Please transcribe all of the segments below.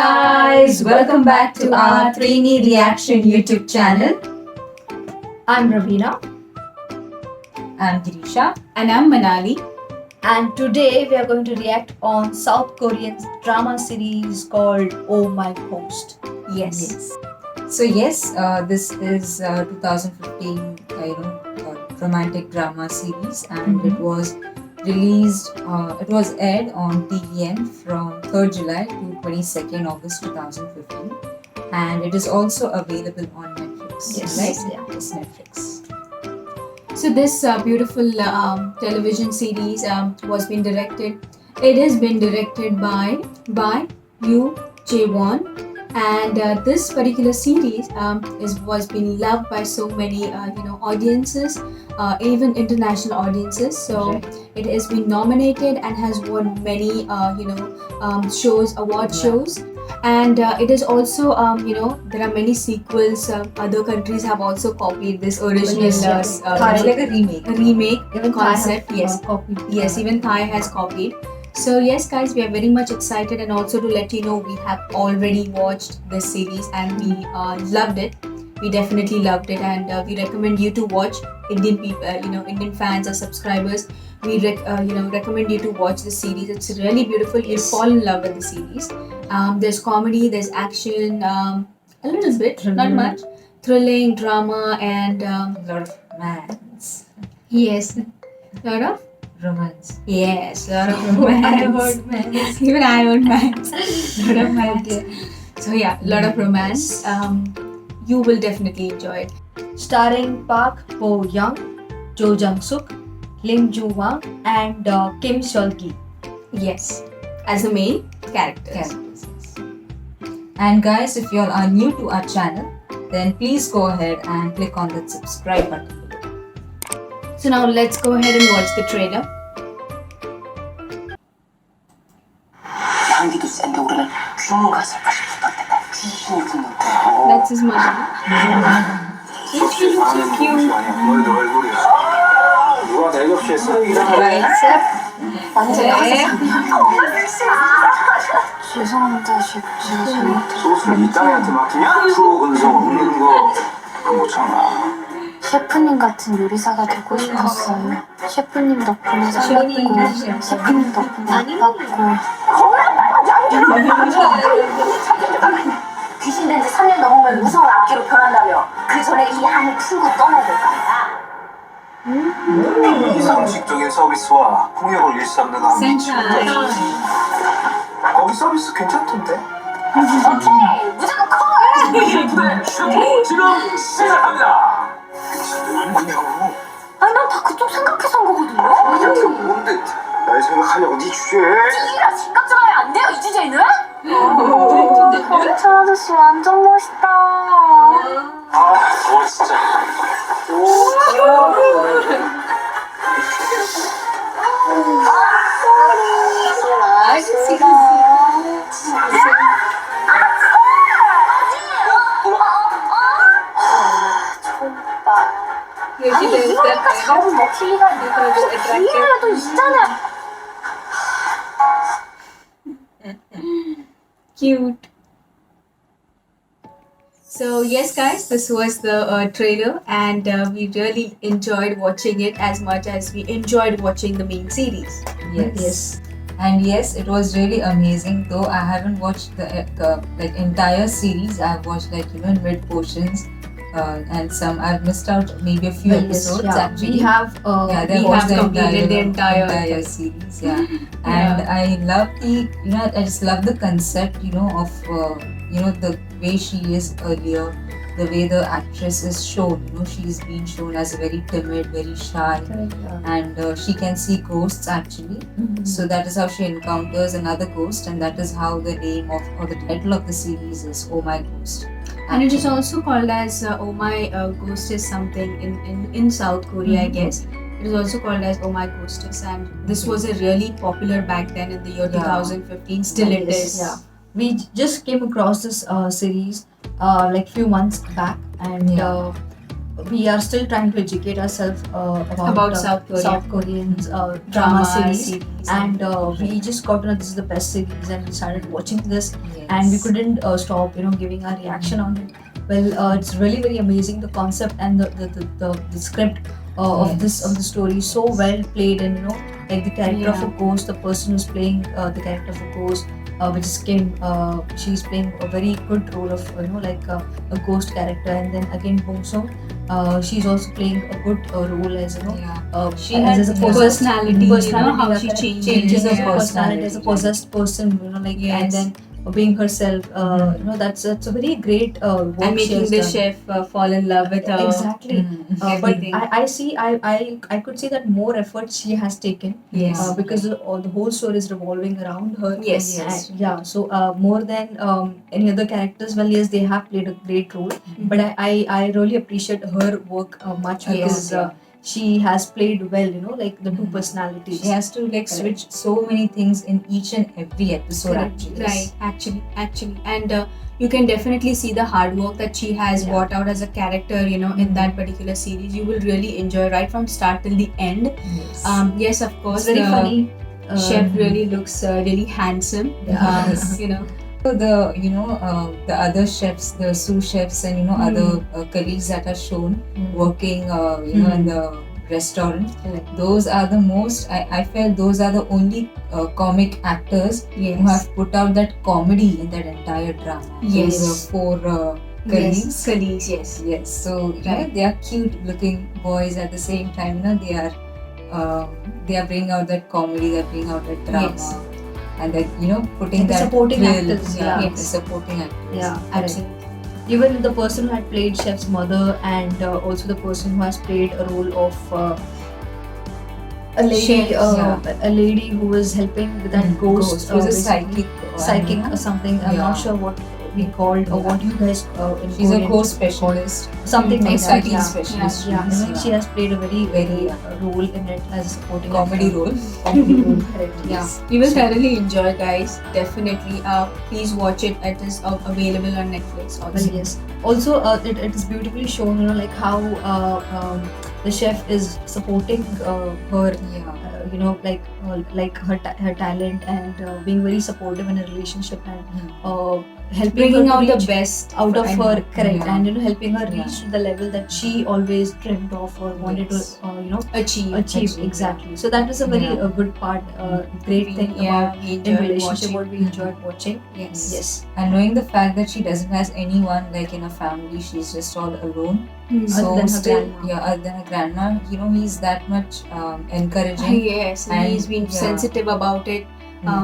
guys, welcome back to our Trainee Reaction YouTube channel. I'm Ravina. I'm Girisha. And I'm Manali. And today we are going to react on South Korean drama series called Oh My Ghost. Yes. So yes, this is 2015, romantic drama series, and it was released. It was aired on TVN from 3rd July to 22nd August 2015, and it is also available on Netflix. Yes. Right? Yeah. Yes, Netflix. So this beautiful television series was been directed. It has been directed by Yoo Jae-won, and this particular series was being loved by so many audiences, even international audiences. So Right. it has been nominated and has won many shows, award shows. And it is also there are many sequels. Other countries have also copied this original Yes. It's like a remake. remake Even concept. Thai have, Yes, copied. yes, even Thai has copied. So yes, guys, we are very much excited, and also to let you know, we have already watched this series and we loved it. We definitely loved it, and we recommend you to watch. Indian people, Indian fans or subscribers, we recommend you to watch this series. It's really beautiful. You'll Yes. fall in love with the series. There's comedy, there's action, a little bit, not Thrilling. much, thrilling, drama, and A lot of romance. yes, lot of Romance. yes, lot of I romance. heard man. Even I heard romance. Lot of romance. So yeah, lot of romance. You will definitely enjoy it. Starring Park Bo Young, Jo Jung Suk, Lim Joo Hwang, and Kim Seol Gi. Yes, as the main characters. Characters, yes. And guys, if you all are new to our channel, then please go ahead and click on that subscribe button below. So now let's go ahead and watch the trailer. 향기도 센데 우리는 주문 갔을까 싶었던 때가 귀신이 붙는데 That's his mother. 접시에 반은 무엇이 아니야. 너희들 얼굴이야. 누가 내 접시에 쓰레기를 하래? 죄송합니다 제가 잘못했어요 소스를 이 땅에한테 맡기냐? 프로 근성 없는 거. 못 참아. 셰프님 같은 요리사가 되고 싶었어요 셰프님 덕분에 살았고 셰프님 덕분에 아팠고 귀신 된 지 3년 넘으면 무서운 악기로 변한다며 그 전에 이 한을 풀고 떠나야 될 거야 비상식적인 서비스와 폭력을 일삼는 Sentai. 거기 서비스 괜찮던데? 오케이 무조건 콜 부대 슈팅 지금 시작합니다. 뭐냐고? 아니 난 다 그쪽 생각해서 한 거거든요 이게 뭔데? 날 생각하냐고 네 주제에? 이라 생각 좀 하면 안 돼요 이 주제는? 경찰 아저씨 완전 멋있다 아 더워 진짜. 아니 이러니까 잡은 먹힐 리가 있나 이래도 있잖아 Cute. So yes, guys, this was the trailer, and we really enjoyed watching it as much as we enjoyed watching the main series. Yes. And yes, it was really amazing. Though I haven't watched the entire series, I've watched in mid portions, and some I've missed out maybe a few episodes. Actually, We have they we watched have completed the entire series. Yeah, and I love I just love the concept. Of the way she is earlier, the way the actress is shown. She's been shown as very timid, very shy, and she can see ghosts actually. So that is how she encounters another ghost, and that is how the name of or the title of the series is Oh My Ghost. And it is also called as Oh My Ghost is something in South Korea, I guess. It is also called as Oh My Ghostess, and this was a really popular back then in the year Yeah. 2015. Still it is. Yeah. We just came across this series like few months back, and Yeah. we are still trying to educate ourselves About South Korea. South Koreans drama series. And we just got to know this is the best series, and we started watching this, and we couldn't stop, giving our reaction on it. Well, it's really very amazing, the concept and the script of the story, so well played. And like the character of a ghost, the person who's playing the character of a ghost, which is Kim. She's playing a very good role of like a ghost character. And then again Bong Sung, she's also playing a good role as She as had a possessed personality, personality, how she that changes her her personality as a possessed person, like, and then being herself. That's a very great work And she making has the done. chef fall in love with her. Exactly. But Everything. I could see that more effort she has taken, Yes. because the whole story is revolving around her. Yes. And, so more than any other characters, well, yes, they have played a great role, but I really appreciate her work much, because she has played well, like the two personalities. She has to like switch so many things in each and every episode, actually. Right, actually, and you can definitely see the hard work that she has brought out as a character, in that particular series. You will really enjoy right from start till the end. Yes. Yes, of course. It's very the funny. Chef really looks really handsome. Yes. So the the other chefs, the sous chefs, and other colleagues that are shown working in the restaurant. Those are the most. I felt those are the only comic actors who have put out that comedy in that entire drama. Yes. Those four colleagues. Colleagues, yes. Yes. So they are cute looking boys at the same time. They are bringing out that comedy. They are bringing out that drama. Yes. And that putting Like the that supporting thrill, actors, the supporting actors. Yeah, Absolutely. even the person who had played Chef's mother, and also the person who has played a role of a lady, Chef, a lady who was helping with that ghost, who's a basically. psychic, Psychic or something. I'm Yeah. not sure what we called or what you guys in She's a Korean ghost specialist. something like that. Exciting Yeah. specialist. Yeah, Yes, she has played a very role in it as a supporting comedy actor. role. Comedy role, correct. Yeah, you will thoroughly enjoy, guys. Definitely. Please watch it. It is available on Netflix also. Well, yes. Also, it is beautifully shown, like how the chef is supporting her, like her talent, and being very supportive in a relationship, and helping Bringing her out to the reach best out of her, correct, Yeah. and helping her reach to the level that she always dreamt of or wanted Yes. to, achieve. exactly. So that was a very good part, great thing about we in enjoyed relationship, watching. what we enjoyed watching. Yes. Yes. And knowing the fact that she doesn't have anyone like in a family, she's just all alone. So than her still, grandma. other than her grandma, he's that much encouraging. Yes, And, he's been sensitive about it.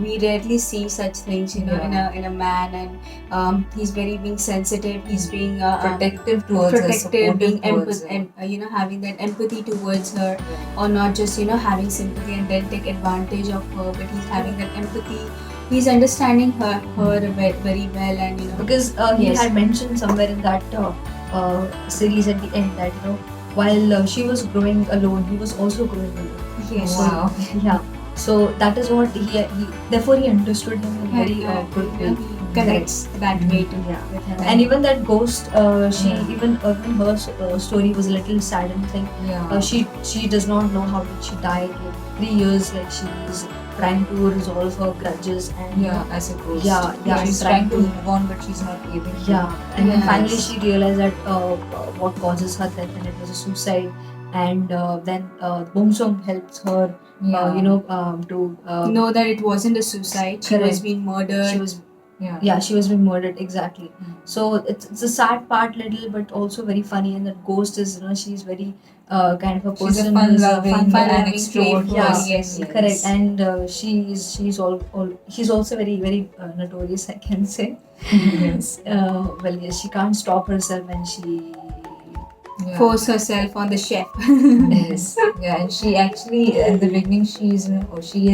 We rarely see such things, in a man, and he's very being sensitive. He's being Protective towards her, protective, being supportive towards her. having that empathy towards her, or not just having sympathy and then take advantage of her, but he's having that empathy. He's understanding her very well, and Because he Yes. had mentioned somewhere in that series at the end that while she was growing alone, he was also growing alone. yes, Wow. Yeah. So that is what he therefore he understood him in a very good way. He connects that way to Yeah. with her. And even that ghost, she even her story was a little sad and thing. Yeah. She does not know how did she die. Like 3 years, like she is trying to resolve her grudges, and I suppose. Yeah, She's trying to move on, but she's not able to. Yeah, and then Yes. finally she realized that what causes her death, and it was a suicide. And then Bong Sung helps her, to know that it wasn't a suicide. She was Correct. being murdered. she was Yeah. she was being murdered, exactly. So it's a sad part little, but also very funny. And that ghost is she's very kind of a She's a person fun who's loving and fun-loving, extrovert. playful, Yeah. yes. correct. And she's she's also very very notorious, I can say. Yes. Well, yes, she can't stop herself, and she Yeah. Force herself on the chef. Yes. Yeah, and she actually at the beginning she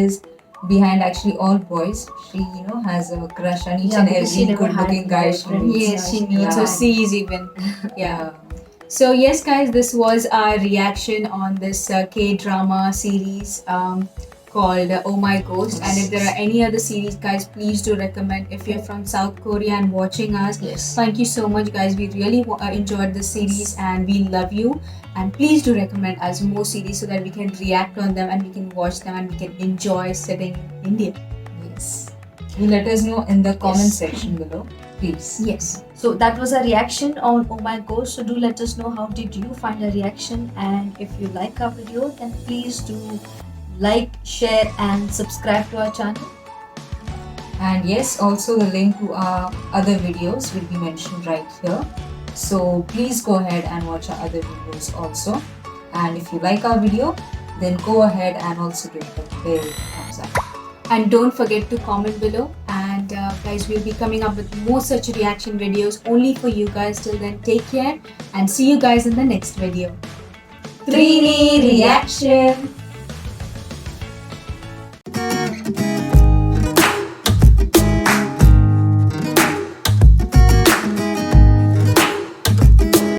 is behind actually all boys. She has a crush on each and because she every never good had looking guy she boyfriends. meets. Yes, she Yeah. needs her sees even. Yeah. So yes, guys, this was our reaction on this K-drama series. called Oh My Ghost. And if there are any other series, guys, please do recommend. If you're from South Korea and watching us, Yes. thank you so much, guys. We really enjoyed this series and we love you. And please do recommend us more series so that we can react on them and we can watch them and we can enjoy sitting in India. Yes. You let us know in the comment Yes. section below, please. Yes. So that was a reaction on Oh My Ghost. So do let us know how did you find our reaction, and if you like our video, then please do like, share, and subscribe to our channel. And yes, also the link to our other videos will be mentioned right here. So please go ahead and watch our other videos also. And if you like our video, then go ahead and also give it a big thumbs up. And don't forget to comment below. And guys, we'll be coming up with more such reaction videos only for you guys. Till then, take care and see you guys in the next video. Trini Reaction!